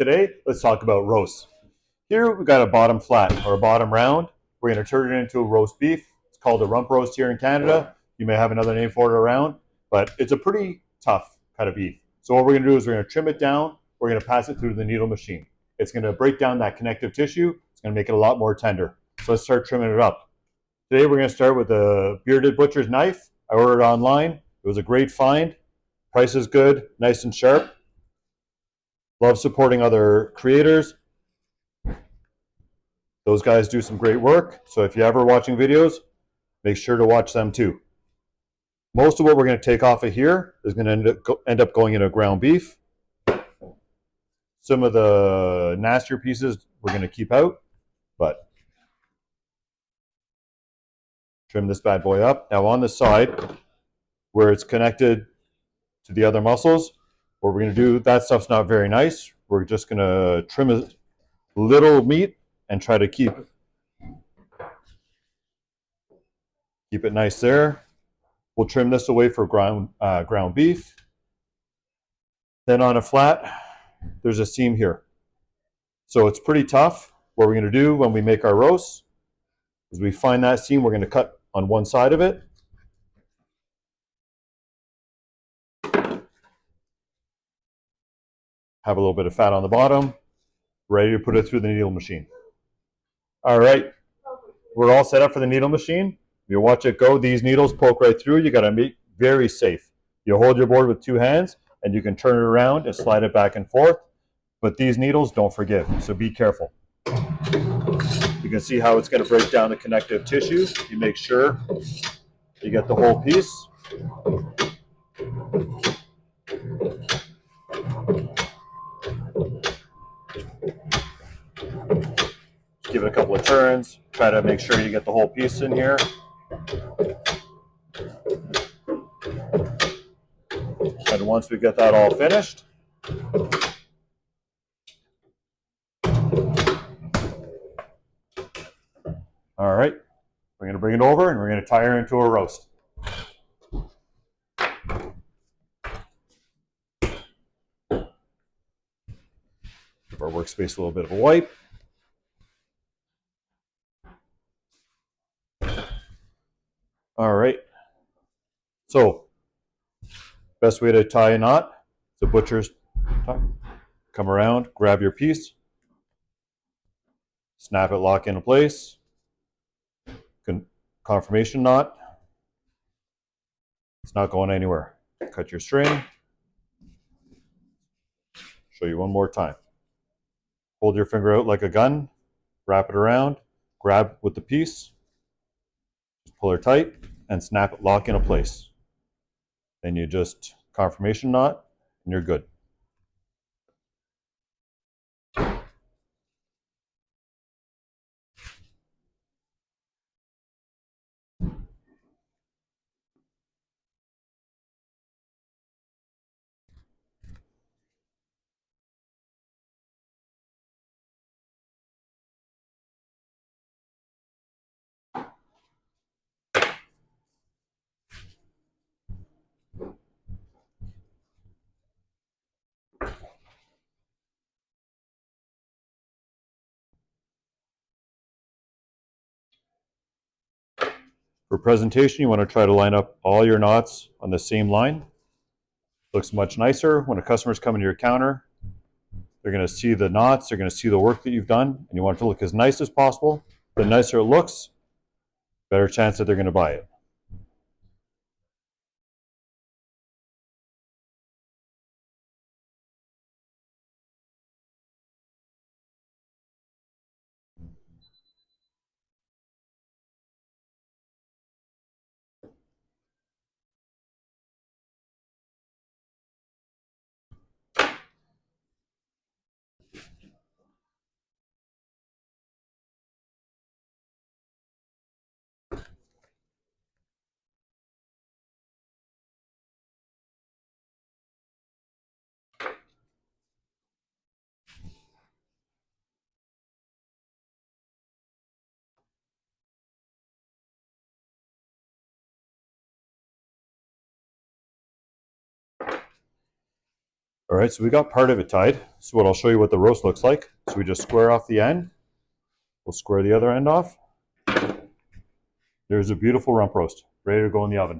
Today, let's talk about roasts. Here we've got a bottom flat or a bottom round. We're going to turn it into a roast beef. It's called a rump roast here in Canada. You may have another name for it around, but it's a pretty tough cut of beef. So what we're going to do is we're going to trim it down. We're going to pass it through the needle machine. It's going to break down that connective tissue. It's going to make it a lot more tender. So let's start trimming it up. Today we're going to start with a bearded butcher's knife. I ordered it online. It was a great find. Price is good, nice and sharp. Love supporting other creators. Those guys do some great work. So if you're ever watching videos, make sure to watch them too. Most of what we're going to take off of here is going to end up going into ground beef. Some of the nastier pieces we're going to keep out, but trim this bad boy up. Now on the side, where it's connected to the other muscles, what we're going to do, that stuff's not very nice. We're just going to trim a little meat and try to keep it nice there. We'll trim this away for ground beef. Then on a flat, there's a seam here. So it's pretty tough. What we're going to do when we make our roast is we find that seam, we're going to cut on one side of it. Have a little bit of fat on the bottom. Ready to put it through the needle machine. All right, we're all set up for the needle machine. You watch it go, these needles poke right through. You got to be very safe. You hold your board with two hands and you can turn it around and slide it back and forth. But these needles don't forgive, so be careful. You can see how it's going to break down the connective tissue. You make sure you get the whole piece. Give it a couple of turns. Try to make sure you get the whole piece in here. And once we get that all finished, all right, we're going to bring it over and we're going to tie her into a roast. Give our workspace a little bit of a wipe. All right. So, best way to tie a knot is a butcher's tie. Come around, grab your piece, snap it, lock into place. Confirmation knot. It's not going anywhere. Cut your string. Show you one more time. Hold your finger out like a gun, wrap it around, grab with the piece, pull her tight, and snap it, lock into place. Then you just confirmation knot, and you're good. For presentation, you want to try to line up all your knots on the same line. Looks much nicer when a customer's coming to your counter. They're going to see the knots, they're going to see the work that you've done, and you want it to look as nice as possible. The nicer it looks, better chance that they're going to buy it. All right, so we got part of it tied. So what I'll show you what the roast looks like. So we just square off the end. We'll square the other end off. There's a beautiful rump roast, ready to go in the oven.